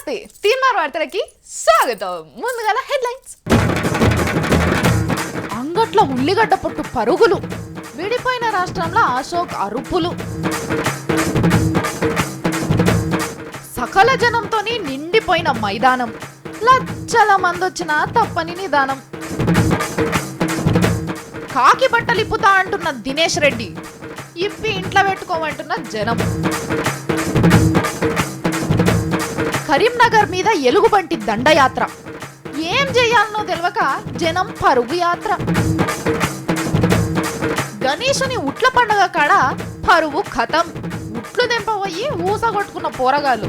నమస్తే తీన్మార్ వార్తలకి స్వాగతం. ముందుగా హెడ్లైన్స్. అంగట్ల ఉల్లిగడ్డ పొట్టు పరుగులు, విడిపోయిన రాష్ట్రంలో అశోక్ అరుపులు, సకల జనంతోని నిండిపోయిన మైదానం, లచ్చల మందొచ్చిన తప్పని నిదానం, కాకి బట్టలిప్పుతా అంటున్న దినేష్ రెడ్డి, ఇప్పి ఇంట్లో పెట్టుకోమంటున్న జనం, కరీంనగర్ మీద ఎలుగుబంటి దండయాత్ర, ఏం చేయాలనో తెలియక జనం పరుగు యాత్ర, గణేశుని ఉట్ల పండుగ కాడ పరువు ఖతం, ఉట్లు దెంపబోయి ఊసగొట్టుకున్న పోరగాళ్ళు,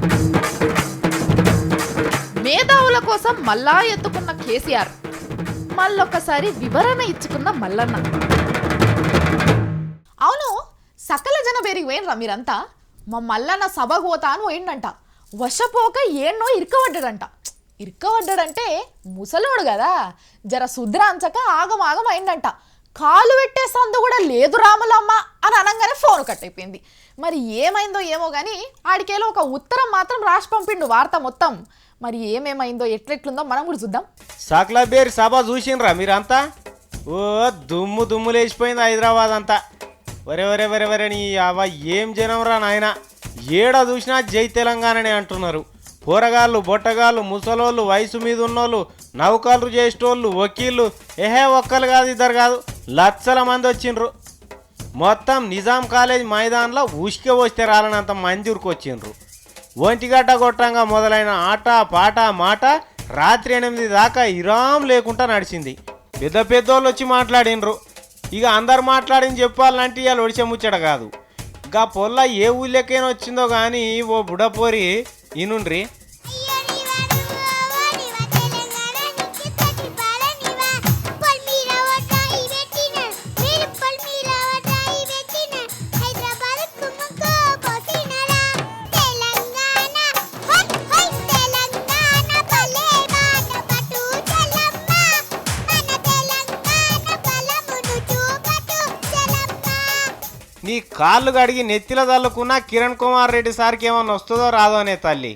మేధావుల కోసం మళ్ళా ఎత్తుకున్న కేసీఆర్, మళ్ళొక్కసారి వివరణ ఇచ్చుకున్న మల్లన్న. అవును, సకల జన పేరికి పోయినరా మీరంతా? మా మల్లన్న సభకు పోతా అని పోయిండంట. వశపోక ఏన్నో ఇరుక్కబడ్డాడంటే ముసలోడు కదా, జర శుద్రాంచక ఆగమాగం అయిందంట. కాలు పెట్టే సందు కూడా లేదు రాములమ్మ అని అనగానే ఫోన్ కట్ అయిపోయింది. మరి ఏమైందో ఏమో కానీ ఆడికేలో ఒక ఉత్తరం మాత్రం రాసి పంపిండు వార్త మొత్తం. మరి ఏమేమైందో ఎట్లెట్లుందో మనం కూడా చూద్దాం. సకల బేరి సభ చూసిండ్రా మీరంతా? ఓ దుమ్ము లేచిపోయింది హైదరాబాద్ అంతా. వరే నీ అవ ఏం జనం రా నాయన, ఏడ చూసినా జై తెలంగాణనే అంటున్నారు. పోరగాళ్ళు, బొట్టగాళ్ళు, ముసలోళ్ళు, వయసు మీద ఉన్నోళ్ళు, నౌకర్లు చేసేటోళ్ళు, వకీళ్ళు, ఒక్కరు కాదు ఇద్దరు కాదు, లక్షల మంది వచ్చిండ్రు. మొత్తం నిజాం కాలేజ్ మైదాన్లో ఉసుక వస్తే రాలనంత మంది ఉరికొచ్చిండ్రు. ఒంటిగడ్డ కొట్టంగా మొదలైన ఆట పాట మాట రాత్రి 8 దాకా ఇరాం లేకుండా నడిచింది. పెద్దోళ్ళు వచ్చి మాట్లాడినరు. ఇక అందరు మాట్లాడింది చెప్పాలంటే ఇవాళ ఒడిచే ముచ్చట కాదు. గా పొల్ల ఏ ఊళ్ళకైనా వచ్చిందో కానీ ఓ బుడపోరి ఈనుండ్రి. నీ కాళ్ళు కడిగి నెత్తిల తల్లుకున్న కిరణ్ కుమార్ రెడ్డి సార్కి ఏమన్నా వస్తుందో రాదో అనే తల్లి.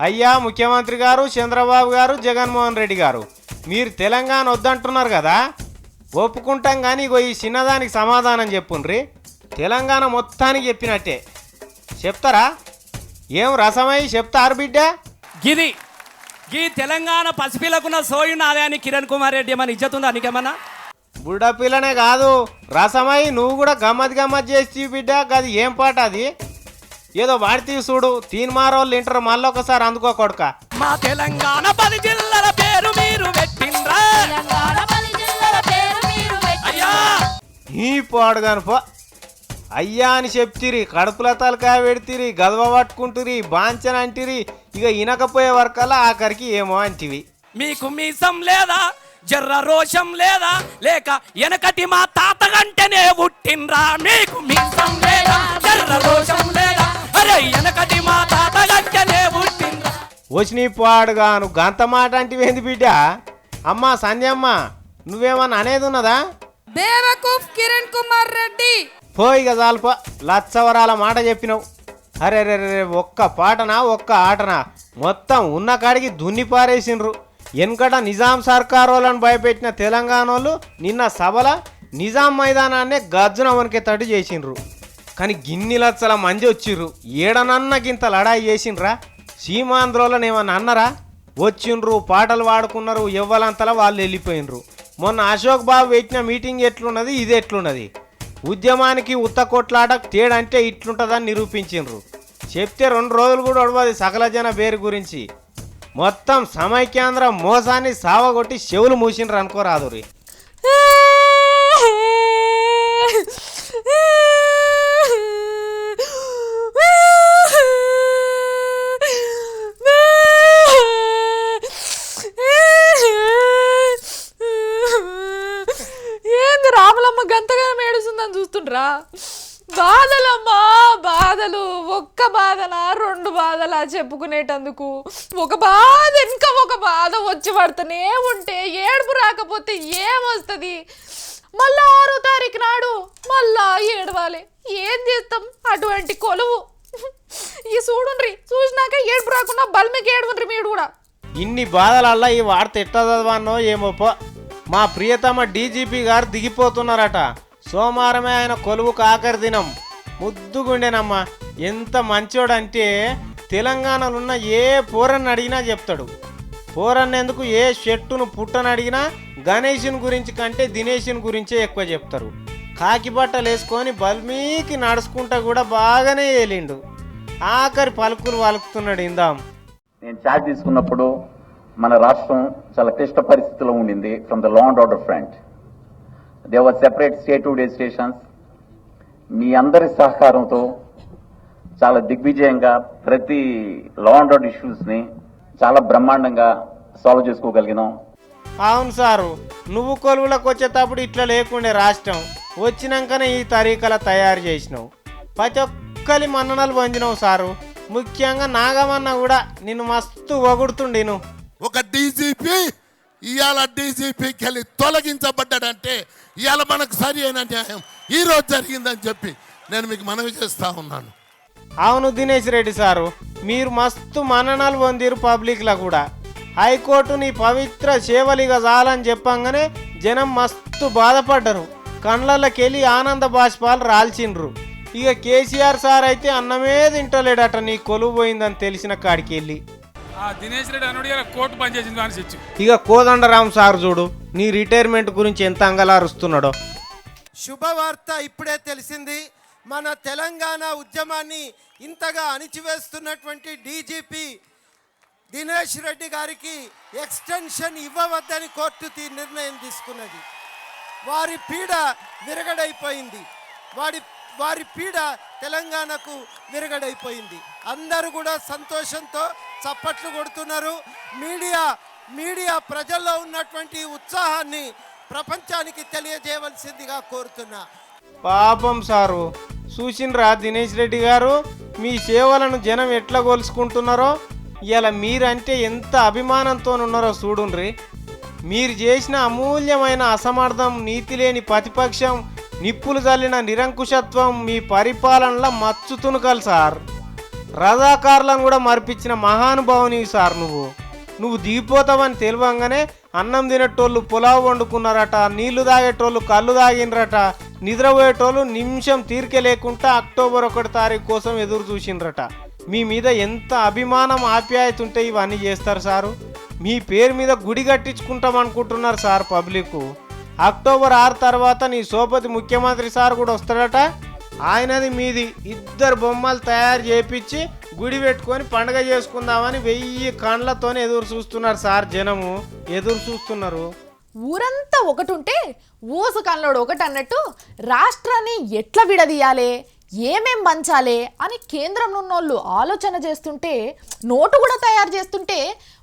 అయ్యా ముఖ్యమంత్రి గారు, చంద్రబాబు గారు, జగన్మోహన్ రెడ్డి గారు, మీరు తెలంగాణ వద్దంటున్నారు కదా, ఒప్పుకుంటాం కానీ ఇగో ఈ చిన్నదానికి సమాధానం చెప్పుండ్రి. తెలంగాణ మొత్తానికి చెప్పినట్టే చెప్తారా? ఏం రసమై చెప్తారు బిడ్డ? గీ తెలంగాణ పసిపిల్లకున్న సోయు నాదే అని కిరణ్ కుమార్ రెడ్డి ఏమన్నా ఇజ్జతుందా నీకేమన్నా? బుడ్డ పిల్లనే కాదు, రసమై నువ్వు కూడా గమ్మత్ చేసి బిడ్డ. అది ఏం పాట? అది ఏదో వాడితీ చూడు. తీన్మారోళ్ళు ఇంటర్ మళ్ళొకసారి అందుకో కొడుక. మా తెలంగాణ 10 జిల్లాల పేరు మీరు పెట్టిండ్రా, ఈ పాడుగాను పో. అయ్యా అని చెప్తిరి, కడుపుల తలకాయ పెడితిరి, గదవ పట్టుకుంటురి, బాంచన అంటిరి. ఇక ఇనకపోయే వరకల్లా ఆఖరికి ఏమో అంటివి. మీకు మీసం లేదా, జర్ర రోషం లేదా, లేక వెనకటి మా తాతగంటేనే పుట్టిండ్రా? మీకు మీసం లేదా, జర్ర రోషం లేదా, అరే వెనకటి మా తాతగంటేనే పుట్టిండ్రా. వచ్చిన పాడుగాను గంత మాట అంటివేంది బిడ్డ? అమ్మా సంధ్యమ్మ, నువ్వేమన్నా అనేది ఉన్నదా? బేవకూఫ్ కిరణ్ కుమార్ రెడ్డి పోయిగా చాలుపో, లచ్చవరాల మాట చెప్పినావు. అరే ఒక్క పాటనా ఒక్క ఆటనా మొత్తం ఉన్న కాడికి దున్ని పారేసిండ్రు. వెనకట నిజాం సర్కార్ వాళ్ళని భయపెట్టిన తెలంగాణ వాళ్ళు నిన్న సభల నిజాం మైదానాన్నే గజ్జున వణికేటట్టు చేసిండ్రు. కానీ గిన్ని లచ్చల మంది వచ్చిర్రు. ఏడనన్న గింత లడాయి చేసిండ్రా? సీమాంధ్రోళ్ళని ఏమన్నా అన్నరా? వచ్చిండ్రు, పాటలు పాడుకున్నారు, ఎవ్వలంతలా వాళ్ళు వెళ్ళిపోయినరు. మొన్న అశోక్ బాబు పెట్టిన మీటింగ్ ఎట్లున్నది, ఇది ఎట్లున్నది? ఉద్యమానికి ఉత్త కొట్లాట తేడంటే ఇట్లుంటుందని నిరూపించిండ్రు. చెప్తే 2 రోజులు కూడా ఒడవది సకల జన పేరు గురించి. మొత్తం సమైక్యాంధ్ర మోసాన్ని సావగొట్టి చెవులు మూసిండ్రు అనుకోరాదు రీ. ఏంది రాములమ్మ గంతగా ఏడుస్తుందని చూస్తుండ్రా? బాధలమ్మా బాధలు, ఒక్క బాధలా 2 బాధలా చెప్పుకునేటందుకు ఒక బాధ ఇంకా ఒక బాధ వచ్చి పడుతూనే ఉంటే ఏడుపు రాకపోతే ఏమొస్తుంది? మళ్ళా 6వ తారీఖు నాడు మళ్ళా ఏడవాలి. ఏం చేస్తాం? అటువంటి కొలువు. ఈ చూడుండ్రి, చూసినాక ఏడుపు రాకుండా బల్మికి ఏడుగుండ్రి మీరు కూడా. ఇన్ని బాధలల్లా ఈ వార్త ఎట్లా చదవానో ఏమో పో. మా ప్రియతమ డీజీపీ గారు దిగిపోతున్నారట. సోమవారమే ఆయన కొలువుకు ఆఖరి దినం. ముద్దుగుండెనమ్మా. ఎంత మంచోడంటే తెలంగాణలో ఉన్న ఏ పోరన్ని అడిగినా చెప్తాడు. పోరన్నెందుకు ఏ షెట్టును పుట్టని అడిగినా గణేషుని గురించి కంటే దినేషుని గురించే ఎక్కువ చెప్తారు. కాకి బట్టలు వేసుకొని బల్మీకి నడుచుకుంటా కూడా బాగానే ఏలిండు. ఆఖరి పలుకులు పలుకుతున్నాడు. ఇందాం నేను ఛార్జ్ తీసుకున్నప్పుడు మన రాష్ట్రం చాలా క్లిష్ట పరిస్థితిలో ఉండింది. From the law and order front there were separate state to day stations. మీ అందరి సహకారంతో చాలా దిగ్విజయంగా ప్రతి లా అండ్ ఆర్డర్ ఇష్యూస్ ని చాలా బ్రహ్మాండంగా సాల్వ్ చేసుకోగలిగినాం. అవును సారు, నువ్వు కొలువులకు వచ్చేటప్పుడు ఇట్లా లేకుండే రాష్ట్రం. వచ్చినాకనే ఈ తరీకల తయారు చేసినావు. ప్రతి ఒక్కరి మన్ననలు పొందినావు సారు. ముఖ్యంగా నాగమన్న కూడా నిన్ను మస్తు పొగుడుతుండేను. ఒక డీజీపీ ఇవాళ డీజీపీకి వెళ్ళి తొలగించబడ్డాడంటే ఇవాళ మనకు సరి అయిన న్యాయం ఈ రోజు జరిగిందని చెప్పి నేను మీకు మనవి చేస్తా ఉన్నాను. అవును దినేష్ రెడ్డి సారు, మీరు మస్తు మన్ననలు పొందిరు పబ్లిక్లో కూడా. హైకోర్టు నీ పవిత్ర సేవలిగా చాలని చెప్పంగానే జనం మస్తు బాధపడ్డరు. కండ్లకెళ్ళి ఆనంద బాష్పాలు రాల్చిండ్రు. ఇక కేసీఆర్ సార్ అయితే అన్నమే తింటలేడట నీ కొలువు పోయిందని తెలిసిన కాడికి వెళ్ళి. దినేష్ రెడ్డి అనుడి కోర్టు పనిచేసింది అని చెప్పి ఇక కోదండరామ్ సార్ చూడు నీ రిటైర్మెంట్ గురించి ఎంత అంగలారుస్తున్నాడో. శుభవార్త ఇప్పుడే తెలిసింది. మన తెలంగాణ ఉద్యమాన్ని ఇంతగా అణిచివేస్తున్నటువంటి డీజీపీ దినేష్ రెడ్డి గారికి ఎక్స్టెన్షన్ ఇవ్వవద్దని కోర్టు నిర్ణయం తీసుకున్నది. వారి పీడ విరగడైపోయింది. వారి పీడ తెలంగాణకు విరగడైపోయింది. అందరూ కూడా సంతోషంతో చప్పట్లు కొడుతున్నారు. మీడియా ప్రజల్లో ఉన్నటువంటి ఉత్సాహాన్ని ప్రపంచానికి తెలియజేయవలసిందిగా కోరుతున్నా. పాపం సారు, చూసిండ్రా దినేష్ రెడ్డి గారు మీ సేవలను జనం ఎట్లా గొలుసుకుంటున్నారో. ఇలా మీరంటే ఎంత అభిమానంతో ఉన్నారో చూడుండ్రి. మీరు చేసిన అమూల్యమైన అసమర్థం, నీతి లేని ప్రతిపక్షం, నిప్పులు చల్లిన నిరంకుశత్వం మీ పరిపాలనలో మచ్చు తునుకలు సార్. రజాకారులను కూడా మర్పించిన మహానుభావుని సార్. నువ్వు దిగిపోతావని తెలియంగానే అన్నం తినేటోళ్ళు పులావు వండుకున్నారట, నీళ్లు తాగేటోళ్ళు కళ్ళు తాగినరట, నిద్రపోయేటోళ్ళు నిమిషం తీరిక లేకుండా అక్టోబర్ 1 తారీఖు కోసం ఎదురు చూసిండ్రట. మీ మీద ఎంత అభిమానం ఆప్యాయత ఉంటే ఇవన్నీ చేస్తారు సారు. మీ పేరు మీద గుడి కట్టించుకుంటాం అనుకుంటున్నారు సార్ పబ్లిక్. అక్టోబర్ 6 తర్వాత నీ సోపతి ముఖ్యమంత్రి సార్ కూడా వస్తాడట. ఆయనది మీది. 2 బొమ్మలు తయారు చేపించి గుడి పెట్టుకొని పండుగ చేసుకుందామని 1000 కండ్లతోనే ఎదురు చూస్తున్నారు సార్. జనము ఎదురు చూస్తున్నారు. ఊరంతా ఒకటి ఉంటే ఊసు కన్నోడు ఒకటి అన్నట్టు రాష్ట్రాన్ని ఎట్లా విడదీయాలి, ఏమేం పంచాలి అని కేంద్రం ఉన్నోళ్ళు ఆలోచన చేస్తుంటే, నోటు కూడా తయారు చేస్తుంటే,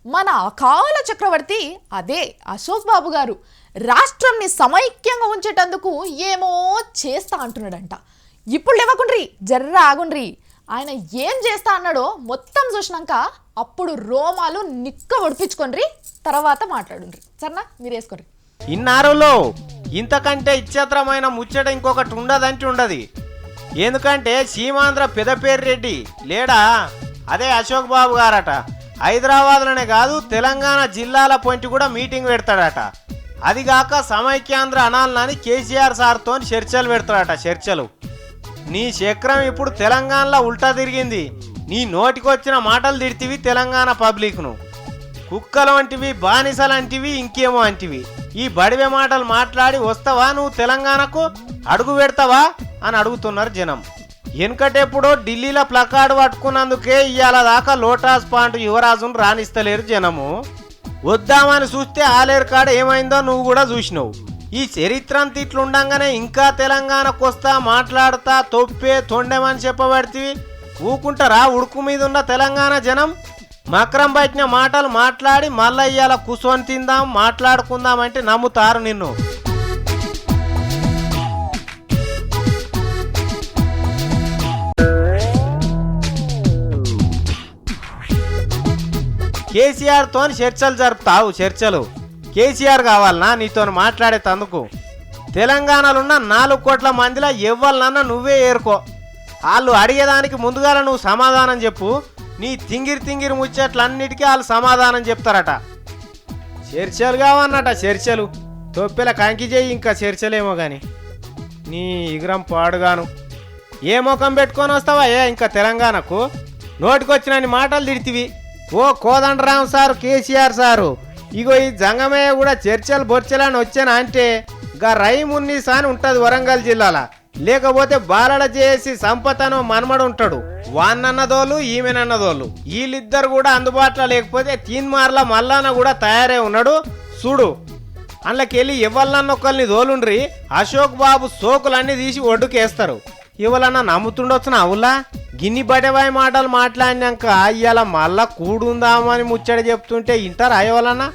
మన అకాల చక్రవర్తి అదే అశోక్ బాబు గారు రాష్ట్రంని సమైక్యంగా ఉంచేటందుకు ఏమో చేస్తా అంటున్నాడంట. ఇప్పుడు లేవకుండ్రి, జర్ర ఆగుండ్రి. ఆయన ఏం చేస్తా అన్నాడో మొత్తం చూసినాక అప్పుడు రోమాలు నిక్క ఒడిపించుకోండి, తర్వాత మాట్లాడుండ్రి. సరేనా, మీరు వేసుకోండి. ఇన్నారులో ఇంతకంటే ఇచ్చత్రమైన ముచ్చట ఇంకొకటి ఉండదంటే ఉండదు. ఎందుకంటే సీమాంధ్ర పెదపేరు రెడ్డి లేడా, అదే అశోక్ బాబు గారట. హైదరాబాద్లోనే కాదు తెలంగాణ జిల్లాల పొంటి కూడా మీటింగ్ పెడతాడట. అదిగాక సమైక్యాంధ్ర అనాలని కేసీఆర్ సార్తో చర్చలు పెడతాడట. చర్చలు. నీ చక్రం ఇప్పుడు తెలంగాణలో ఉల్టా తిరిగింది. నీ నోటికొచ్చిన మాటలు తిడితివి తెలంగాణ పబ్లిక్ను. కుక్కలు అంటివి, బానిసలు అంటివి, ఇంకేమో అంటివి. ఈ బడివే మాటలు మాట్లాడి వస్తావా నువ్వు తెలంగాణకు, అడుగు పెడతావా అని అడుగుతున్నారు జనం. వెనుకటెప్పుడో ఢిల్లీలో ప్లకార్డు పట్టుకున్నందుకే ఇవాళ దాకా లోటాస్ పాంట్ యువరాజును రాణిస్తలేరు జనము. వద్దామని చూస్తే ఆలేరు కాడ ఏమైందో నువ్వు కూడా చూసినావు. ఈ చరిత్ర అంత ఇట్లుండగానే ఇంకా తెలంగాణకు వస్తా మాట్లాడుతా తొప్పే తొండేమని చెప్పబడితే ఊకుంటారా? ఉడుకు మీద ఉన్న తెలంగాణ జనం మకరం పట్టిన మాటలు మాట్లాడి మళ్ళీ ఇవాళ కూర్చొని తిందాం మాట్లాడుకుందామంటే నమ్ముతారు నిన్ను. కేసీఆర్తో చర్చలు జరుపుతావు. చర్చలు కేసీఆర్ కావాలనా నీతో మాట్లాడేటందుకు? తెలంగాణలో ఉన్న 4 కోట్ల మందిలో ఎవ్వరినన్నా నువ్వే ఏరుకో. వాళ్ళు అడిగేదానికి ముందుగా నువ్వు సమాధానం చెప్పు. నీ తింగిరి ముచ్చట్లన్నిటికీ వాళ్ళు సమాధానం చెప్తారట. చర్చలు కావన్నట, చర్చలు. తొప్పెల కంకి చేయి ఇంకా చర్చలేమో కానీ. నీ ఇగ్రం పాడుగాను ఏ ముఖం పెట్టుకొని వస్తావా ఇంకా తెలంగాణకు? నోటికొచ్చినన్ని మాటలు తిడితివి. ఓ కోదండరామ్ సారు, కేసీఆర్ సారు, ఇగో ఈ జంగమయ్య కూడా చర్చలు బొర్చలని వచ్చాను అంటే గా రైమున్నీసా అని ఉంటుంది వరంగల్ జిల్లాల. లేకపోతే బాలడ చేసి సంపతను మనమడు ఉంటాడు, వాన్నన్నదోళ్ళు ఈమెనన్నదోళ్ళు. వీళ్ళిద్దరు కూడా అందుబాటులో లేకపోతే తీన్మార్ల మల్లాన కూడా తయారై ఉన్నాడు చూడు. అందులోకెళ్ళి ఎవరినొక్కరిని దోలుండ్రి అశోక్ బాబు సోకులన్నీ తీసి ఒడ్డుకేస్తారు. ఇవాళన్నా నమ్ముతుండొచ్చున అవులా? గిన్ని బడవాయి మాటలు మాట్లాడినాక ఇవాళ మళ్ళా కూడుందామని ముచ్చట చెప్తుంటే ఇంటారు అయ్యవాళ్ళన్నా?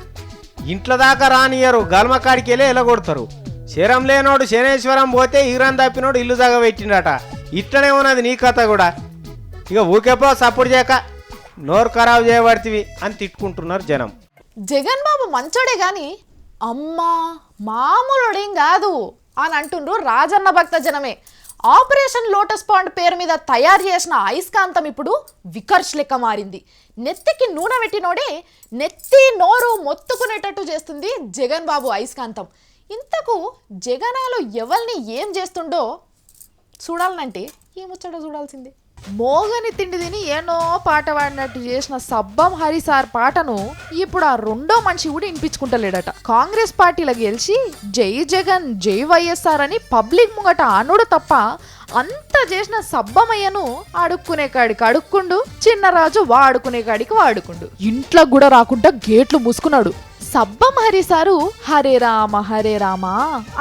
ఇంట్లో దాకా రానియరు, గల్మకాడికి వెళ్ళి ఎలగొడతారు. శరం లేనోడు శనేశ్వరం పోతే ఈరాన్ తప్పినోడు ఇల్లు దాకా పెట్టిండట. ఇట్లనే ఉన్నది నీ కథ కూడా. ఇక ఊకేపో సపోర్ట్ చేయక నోరు ఖరాబు చేయబడితివి అని తిట్టుకుంటున్నారు జనం. జగన్ బాబు మంచోడే గాని అమ్మా మామూలుడేం కాదు అని అంటుండ్రు రాజన్న భక్త జనమే. ఆపరేషన్ లోటస్ పాండ్ పేరు మీద తయారు చేసిన అయస్కాంతం ఇప్పుడు వికర్ష్ లెక్క మారింది. నెత్తికి నూనె పెట్టినోడే నెత్తి నోరు మొత్తుకునేటట్టు చేస్తుంది జగన్ బాబు అయస్కాంతం. ఇంతకు జగనాలు ఎవరిని ఏం చేస్తుండో చూడాలనంటే ఏమొచ్చాడో చూడాల్సిందే. మోగని తిండి తిని ఏనో పాట పాడినట్టు చేసిన సబ్బం హరి సార్ పాటను ఇప్పుడు ఆ రెండో మనిషి కూడా వినిపించుకుంటలేడట. కాంగ్రెస్ పార్టీలో గెలిచి జై జగన్ జై వైఎస్ఆర్ అని పబ్లిక్ ముంగట అనుడు తప్ప అంత చేసిన సబ్బమయ్యను అడుక్కునే కాడికి అడుక్కుండు, చిన్నరాజు వాడుకునే కాడికి వాడుకుండు. ఇంట్లో కూడా రాకుండా గేట్లు మూసుకున్నాడు. సబ్బం హరి సారు హరే రామ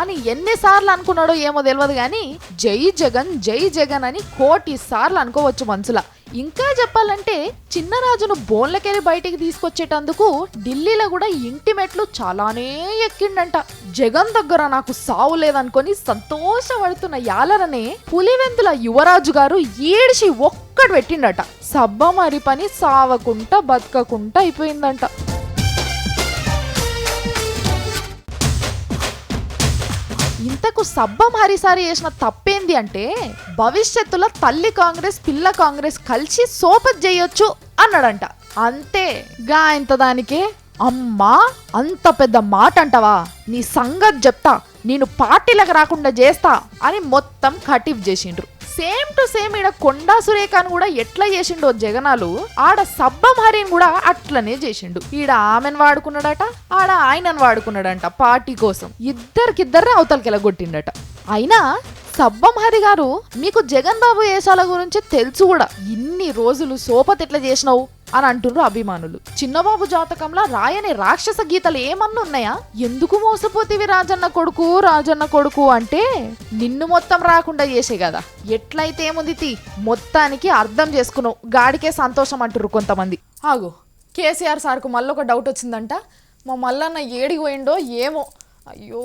అని ఎన్నిసార్లు అనుకున్నాడో ఏమో తెలియదు కానీ జై జగన్ అని 1,000,000 సార్లు అనుకోవచ్చు మనసులా. ఇంకా చెప్పాలంటే చిన్నరాజును బోన్లకెళ్ళి బయటికి తీసుకొచ్చేటందుకు ఢిల్లీలో కూడా ఇంటి మెట్లు చాలానే ఎక్కిండంట. జగన్ దగ్గర నాకు సావు లేదనుకొని సంతోషపడుతున్న యాలరనే పులివెందుల యువరాజు గారు ఏడిచి ఒక్కడు పెట్టిండట. సబ్బం హరి పని సావకుంటా బతకకుంటా అయిపోయిందంట. ఇంతకు సబ్బం హరిసారి చేసిన తప్పేంది అంటే భవిష్యత్తులో తల్లి కాంగ్రెస్ పిల్ల కాంగ్రెస్ కలిసి సోపత్ చేయొచ్చు అన్నాడంట. అంతే గా ఇంత దానికే అమ్మా అంత పెద్ద మాట అంటవా, నీ సంగతి చెప్తా, నేను పార్టీలకు రాకుండా చేస్తా అని మొత్తం కటిఫ్ చేసిండ్రు. సేమ్ టు సేమ్ ఈడ కొండా సురేఖను కూడా ఎట్లా చేసిండో జగనాలు ఆడ సబ్బం హరిని కూడా అట్లనే చేసిండు. ఈడ ఆమెను వాడుకున్నాడట, ఆడ ఆయనను వాడుకున్నాడంట పార్టీ కోసం. ఇద్దరికిద్దరే అవతలకెలా కొట్టిండట. అయినా సబ్బం హరి గారు మీకు జగన్ బాబు వేషాల గురించి తెలుసు కూడా, ఇన్ని రోజులు సోపత్ ఎట్లా చేసినావు అని అంటున్నారు అభిమానులు. చిన్నబాబు జాతకంలో రాయని రాక్షస గీతలు ఏమన్నా ఉన్నాయా? ఎందుకు మోసపోతేవి రాజన్న కొడుకు అంటే నిన్ను మొత్తం రాకుండా చేసే కదా. ఎట్లయితే ఏముంది మొత్తానికి అర్థం చేసుకున్నావు, గాడికే సంతోషం అంటున్నారు కొంతమంది. ఆగు, కేసీఆర్ సార్కు మళ్ళొక డౌట్ వచ్చిందంట. మా మల్లన్న ఏడికి పోయిండో ఏమో. అయ్యో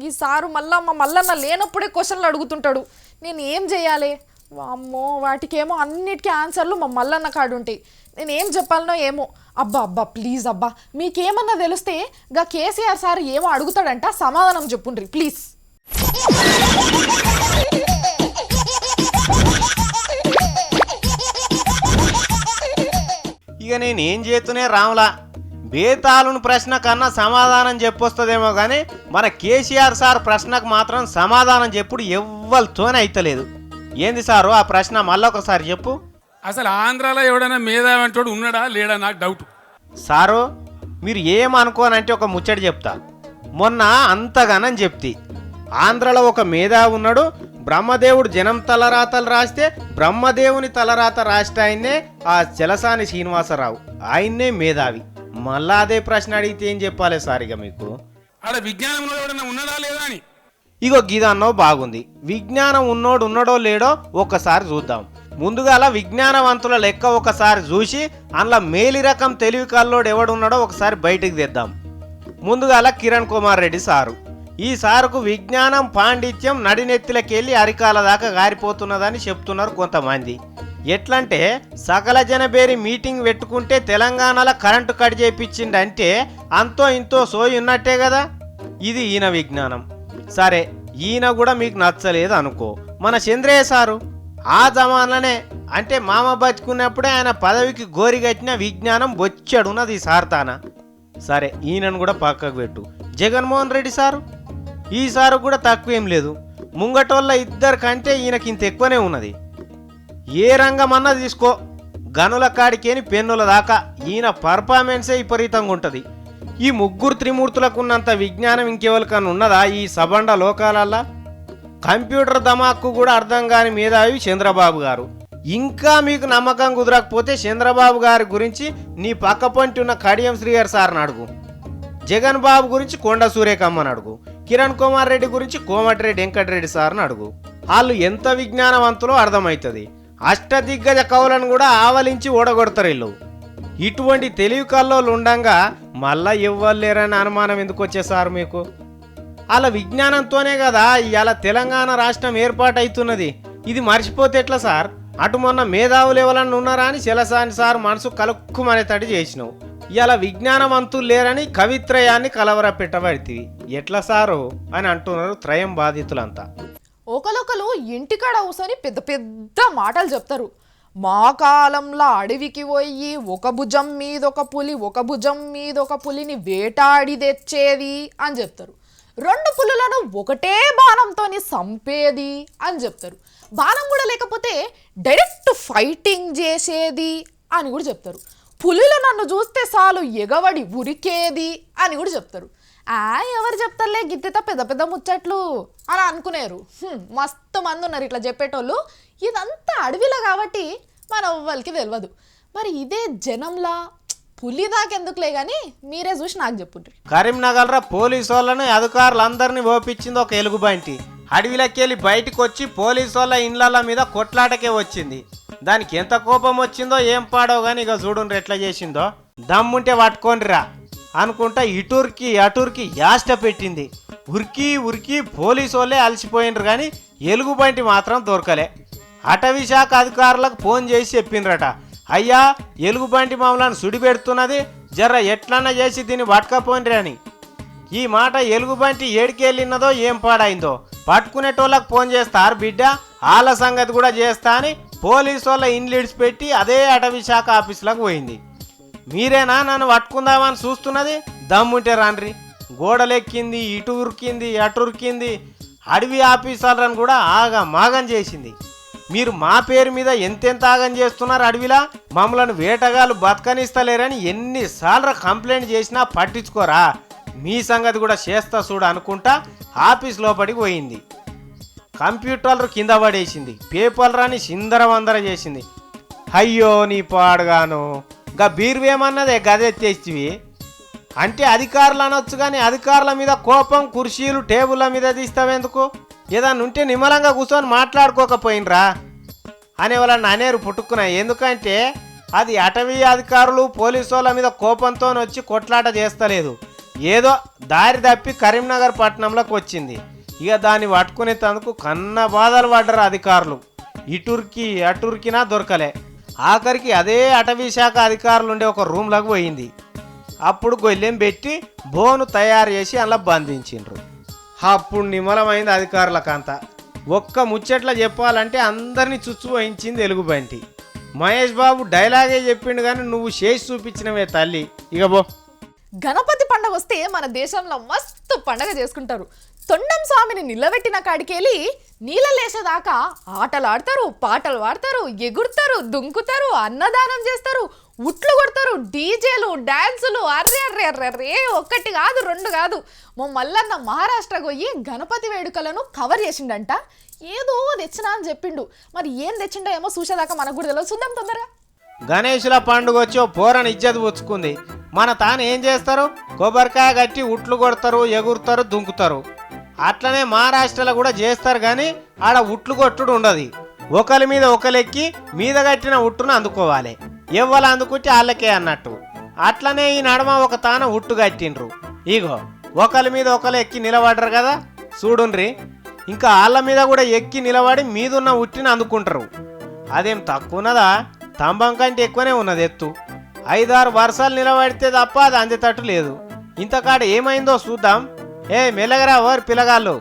ఈ సారు మళ్ళా మా మల్లన్న లేనప్పుడే క్వశ్చన్లు అడుగుతుంటాడు. నేను ఏం చేయాలి? అమ్మో వాటికేమో అన్నిటికీ ఆన్సర్లు మా మల్లన్న కాడు ఉంటాయి. నేను ఏం చెప్పాలనో ఏమో. అబ్బా ప్లీజ్ అబ్బా, మీకేమన్నా తెలిస్తే గా కేసీఆర్ సార్ ఏమో అడుగుతాడంట, సమాధానం చెప్పుండ్రి ప్లీజ్. ఇక నేనేం చేతూనే రాములా, బేతాళుని ప్రశ్న కన్నా సమాధానం చెప్పొస్తుందేమో కానీ మన కేసీఆర్ సార్ ప్రశ్నకు మాత్రం సమాధానం చెప్పుడు ఎవ్వరితోనే అయితలేదు. ఏంది సారు ఆ ప్రశ్న మళ్ళొకసారి చెప్పు. అసలు ఆంధ్రాలో ఎవడైనా మేధావంటోడు ఉన్నాడా లేడా నాకు డౌట్. సారు మీరు ఏమనుకోనంటే ఒక ముచ్చట చెప్తా. మొన్న అంతగానం చెప్తి ఆంధ్రలో ఒక మేధావి ఉన్నాడు, బ్రహ్మదేవుడు జనం తలరాతలు రాస్తే బ్రహ్మదేవుని తలరాత రాస్తే ఆయన్నే ఆ చలసాని శ్రీనివాసరావు, ఆయన్నే మేధావి. మళ్ళా అదే ప్రశ్న అడిగితే ఏం చెప్పాలి సార్ ఇక మీకు? ఆడ విజ్ఞానంలో ఎవడైనా ఉన్నాడా లేదా అని. ఇగో గీదన్నో బాగుంది. విజ్ఞానం ఉన్నాడో లేడో ఒక్కసారి చూద్దాం. ముందుగాల విజ్ఞానవంతుల లెక్క ఒకసారి చూసి అందులో మేలి రకం తెలివి కల్లోడు ఎవడున్నాడో ఒకసారి బయటికి తెద్దాం. ముందుగాల కిరణ్ కుమార్ రెడ్డి సారు. ఈ సారుకు విజ్ఞానం పాండిత్యం నడినెత్తిలకెళ్ళి అరికాల దాకా గారిపోతున్నదని చెప్తున్నారు కొంతమంది. ఎట్లంటే సకల జనబేరి మీటింగ్ పెట్టుకుంటే తెలంగాణలో కరెంటు కట్ చేయించిండంటే అంతో ఇంతో సోయి ఉన్నట్టే కదా. ఇది ఈయన విజ్ఞానం. సరే ఈయన కూడా మీకు నచ్చలేదు అనుకో. మన చంద్రయ్య సారు ఆ జమానలోనే అంటే మామ బతుకున్నప్పుడే ఆయన పదవికి గోరిగట్టిన విజ్ఞానం బొచ్చెడున్నది సార్ తాన. సరే ఈయనను కూడా పక్కకు పెట్టు. జగన్మోహన్ రెడ్డి సారు ఈసారి కూడా తక్కువేం లేదు. ముంగటోళ్ళ ఇద్దరు కంటే ఈయనకి ఇంత ఎక్కువనే ఉన్నది. ఏ రంగమన్నా తీసుకో, గనుల కాడికేని పెన్నుల దాకా ఈయన పర్ఫార్మెన్సే విపరీతంగా ఉంటుంది. ఈ ముగ్గురు త్రిమూర్తులకు ఉన్నంత విజ్ఞానం ఇంకెవరికన్నా ఉన్నదా ఈ సబండ లోకాలల్లా? కంప్యూటర్ ధమాక్కు కూడా అర్థం కాని మేధావి చంద్రబాబు గారు. ఇంకా మీకు నమ్మకం కుదరకపోతే చంద్రబాబు గారి గురించి నీ పక్క పొంటి ఉన్న కడియం శ్రీహరి సార్ని అడుగు, జగన్ బాబు గురించి కొండ సూర్యకమ్మని అడుగు, కిరణ్ కుమార్ రెడ్డి గురించి కోమటిరెడ్డి వెంకటరెడ్డి సార్ని అడుగు. వాళ్ళు ఎంత విజ్ఞానవంతులో అర్థమవుతుంది. అష్టదిగ్గజ కవులను కూడా ఆవలించి ఓడగొడతారు వీళ్ళు. ఇటువంటి తెలివి కల్లోలు ఉండంగా మళ్ళా ఇవ్వలేరని అనుమానం ఎందుకు వచ్చేసారు మీకు? అలా విజ్ఞానంతోనే కదా ఇవాళ తెలంగాణ రాష్ట్రం ఏర్పాటవుతున్నది. ఇది మర్చిపోతే ఎట్లా సార్? అటు మొన్న మేధావులు ఎవరన్నా ఉన్నారా అని చెలసాని సార్ మనసు కలుక్కుమనేటట్టు చేసినావు. ఇవాళ విజ్ఞానవంతులు లేరని కవిత్రయాన్ని కలవర పెట్టబడితివి. ఎట్లా సారు అని అంటున్నారు త్రయం బాధితులంతా. ఒకలొకలు ఇంటికాడ కూసని పెద్ద పెద్ద మాటలు చెప్తారు. మా కాలంలో అడవికి పోయి ఒక భుజం మీదొక పులి ఒక భుజం మీదొక పులిని వేటాడి తెచ్చేది అని చెప్తారు. 2 పులులను ఒకటే బాణంతోని సంపేది అని చెప్తారు. బాణం కూడా లేకపోతే డైరెక్ట్ ఫైటింగ్ చేసేది అని కూడా చెప్తారు. పులిలో నన్ను చూస్తే చాలు ఎగవడి ఉరికేది అని కూడా చెప్తారు. ఎవరు చెప్తారులే గిత్తితో పెద్ద పెద్ద ముచ్చట్లు అని అనుకునేరు. మస్తు మంది ఉన్నారు ఇట్లా చెప్పేటోళ్ళు. ఇదంతా అడవిలో కాబట్టి మన ఎవ్వరికి తెలియదు. మరి ఇదే జనంలా పులి దాకెందుకులే కానీ మీరే చూసి నాకు చెప్పుండ్రి. కరీంనగర్లో పోలీసు వాళ్ళని అధికారులందరినీ ఓపించింది ఒక ఎలుగుబంటి. అడవిలోకి వెళ్ళి బయటకు వచ్చి పోలీసు వాళ్ళ ఇండ్ల మీద కొట్లాటకే వచ్చింది. దానికి ఎంత కోపం వచ్చిందో ఏం పాడో కానీ ఇక చూడుండ్రి ఎట్లా చేసిందో. దమ్ముంటే పట్టుకోండిరా అనుకుంటా ఇటూరికి అటూరికి యాష్ట పెట్టింది. ఉరికి ఉరికి పోలీసు వాళ్ళే అలసిపోయినరు కానీ ఎలుగుబంటి మాత్రం దొరకలే. అటవీ శాఖ అధికారులకు ఫోన్ చేసి చెప్పిండ్రట, అయ్యా ఎలుగుబంటి మమ్మల్ని సుడి పెడుతున్నది, జర్ర ఎట్లన్నా చేసి దీన్ని పట్టుకపోయినరి అని. ఈ మాట ఎలుగుబంటి ఏడికెళ్ళిన్నదో ఏం పాడైందో. పట్టుకునేటోళ్ళకి ఫోన్ చేస్తారు బిడ్డ, వాళ్ళ సంగతి కూడా చేస్తా అని పోలీసు వాళ్ళ ఇన్లీడ్స్ పెట్టి అదే అటవీ శాఖ ఆఫీసులకు పోయింది. మీరేనా నన్ను పట్టుకుందామని చూస్తున్నది? దమ్ముంటే రాండ్రి. గోడలెక్కింది, ఇటు ఉరికింది, అటు ఉరికింది. అడవి ఆఫీసర్లను కూడా మాగం చేసింది. మీరు మా పేరు మీద ఎంతెంత ఆగం చేస్తున్నారు అడవిలా, మమ్మల్ని వేటగాళ్ళు బతకనిస్తలేరని ఎన్నిసార్లు కంప్లైంట్ చేసినా పట్టించుకోరా, మీ సంగతి కూడా చేస్తా చూడు అనుకుంటా ఆఫీస్ లోపలికి పోయింది. కంప్యూటర్లు కింద పడేసింది, పేపర్లని సిందరవందర చేసింది. అయ్యో నీ పాడుగాను, గా బీరువేమన్నదే గదెత్తేసివి అంటే అధికారులు అనొచ్చు కానీ అధికారుల మీద కోపం కుర్చీలు టేబుల్ల మీద తీస్తావెందుకు? ఏదన్నా ఉంటే నిమ్మలంగా కూర్చొని మాట్లాడుకోకపోయినరా అనే వాళ్ళని అనేరు పుట్టుకున్నా. ఎందుకంటే అది అటవీ అధికారులు పోలీసు వాళ్ళ మీద కోపంతో వచ్చి కొట్లాట చేస్తలేదు, ఏదో దారి తప్పి కరీంనగర్ పట్టణంలోకి వచ్చింది. ఇక దాన్ని పట్టుకునేందుకు కన్న బాధలు పడ్డరు అధికారులు. ఇటురికి అటురికినా దొరకలే. ఆఖరికి అదే అటవీ శాఖ అధికారులు ఉండే ఒక రూమ్లోకి పోయింది. అప్పుడు గొల్లెం పెట్టి బోను తయారు చేసి అలా బంధించిండ్రు. అప్పుడు నిమ్మలమైంది అధికారులకంతా. ఒక్క ముచ్చట్లా చెప్పాలంటే అందరినీ చుచ్చు వహించింది ఎలుగుబంటి. మహేష్ బాబు డైలాగే చెప్పిండు కానీ నువ్వు చేసి చూపించినవే తల్లి. ఇక బో. గణపతి పండుగ వస్తే మన దేశంలో మస్తు పండగ చేసుకుంటారు. తొండం స్వామిని నిలబెట్టిన కాడికెళ్ళి నీళ్ళలేసేదాకా ఆటలు ఆడతారు, పాటలు పాడతారు, ఎగురుతారు, దుంకుతారు, అన్నదానం చేస్తారు, ఉట్లు కొడతారు, డీజేలు, డాన్సులు. అర్రే ఒక్కటి కాదు 2 కాదు. మల్లన్న మహారాష్ట్రకు పోయి గణపతి వేడుకలను కవర్ చేసిండంట. ఏదో తెచ్చినా అని చెప్పిండు. మరి ఏం తెచ్చిండో ఏమో చూసేదాకా మనకు కూడా తెలియదు. చూద్దాం తొందరగా. గణేషుల పండుగ వచ్చి ఓ పోరని ఇజ్జత్ పుచ్చుకుంది. మన తాను ఏం చేస్తారు? కొబ్బరికాయ కట్టి ఉట్లు కొడతారు, ఎగురుతారు, దుంకుతారు. అట్లనే మహారాష్ట్రలో కూడా చేస్తారు కానీ ఆడ ఉట్లు కొట్టుడు ఉండదు. ఒకరి మీద ఒకరెక్కి మీద కట్టిన ఉట్టును అందుకోవాలి. ఎవ్వరు అందుకుంటే వాళ్ళకే అన్నట్టు. అట్లనే ఈ నడమ ఒక తాన ఉట్టు కట్టిండ్రు. ఇగో ఒకరి మీద ఒకరు ఎక్కి నిలబడరు కదా, చూడుండ్రి. ఇంకా వాళ్ళ మీద కూడా ఎక్కి నిలబడి మీదున్న ఉట్టిని అందుకుంటారు. అదేం తక్కువన్నదా? స్తంభం కంటే ఎక్కువనే ఉన్నది ఎత్తు. 5-6 వరుసలు నిలబడితే తప్ప అది అందేటట్టు లేదు. ఇంతకాడ ఏమైందో చూద్దాం. మెల్లగరా ఓరు పిల్లగాళ్ళు,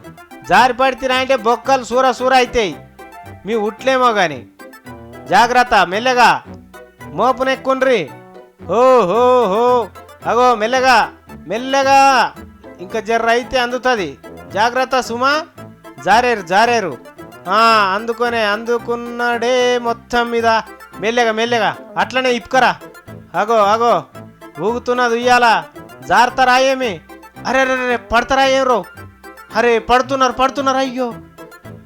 జారి పడితేరా అంటే బొక్కలు సూర అవుతాయి. మీ ఉట్లేమో గాని జాగ్రత్త మెల్లగా మోపునెక్కుండ్రి హో హో హో అగో మెల్లగా మెల్లగా ఇంకా జర్ర అయితే అందుతుంది జాగ్రత్త సుమా జారేరు అందుకున్నాడే మొత్తం మీద మెల్లగా మెల్లగా అట్లనే ఇప్పుకరా అగో ఊగుతున్నది ఉయ్యాల జారుతారా ఏమి అరే పడతారా ఏం రో అరే పడుతున్నారు అయ్యో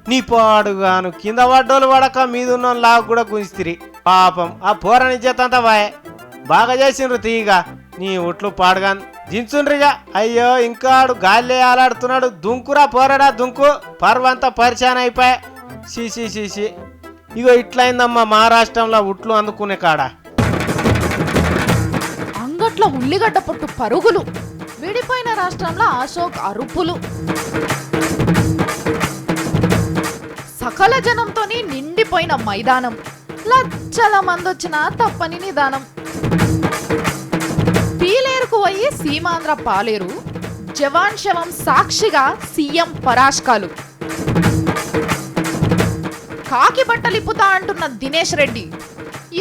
నీ పాడుగాను కింద పడ్డోళ్ళు పడక మీదున్న లాగు కూడా గుంజితిరి పాపం ఆ పోరని చేతంతా బాగా చేసిండ్రు తీయగా నీ ఒట్లు పాడుగా దించుండ్రిగా అయ్యో ఇంకా ఆడు గాల్లే ఆలాడుతున్నాడు దుంకురా పోరడా దుంకు పర్వంతా పరిచాన అయిపోయా సీ ఇగో ఇట్లయిందమ్మా మహారాష్ట్రంలో ఉట్లు అందుకునే కాడ అంగట్ల ఉల్లిగడ్డ పొట్టు పరుగులు విడిపోయిన రాష్ట్రంలో అశోక్ అరుపులు సకల జనంతోని నిండిపోయిన మైదానం లక్షల మందొచ్చిన తప్పని నిదానం పీలేరుకు పోయి సీమాంధ్ర పాలేరు జవాన్ శవం సాక్షిగా సీఎం పరాష్కాలు కాకి బట్టలిప్పుతా అంటున్న దినేష్ రెడ్డి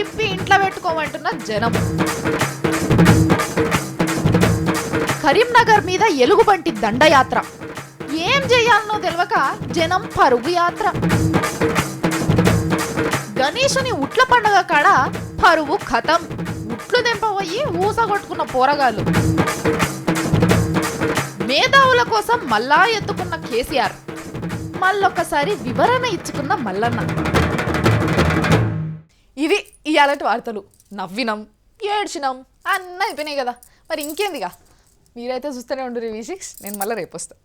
ఇప్పి ఇంట్లో పెట్టుకోమంటున్న జనం కరీంనగర్ మీద ఎలుగుబంటి దండయాత్ర ఏం చేయాలనో తెలియక జనం పరుగు యాత్ర గణేశుని ఉట్ల పండగ కాడ పరువు ఖతం ఉట్లు దెంపబోయి ఊసగొట్టుకున్న పోరగాళ్ళు మేధావుల కోసం మళ్ళా ఎత్తుకున్న కేసీఆర్ మళ్ళొక్కసారి వివరణ ఇచ్చుకున్న మల్లన్న ఇది ఇయాలటి వార్తలు నవ్వినాం ఏడ్చినాం అన్నీ అయిపోయినాయి కదా మరి ఇంకేందిగా మీరైతే చూస్తూనే ఉండు V6 నేను మళ్ళీ రేపు వస్తాను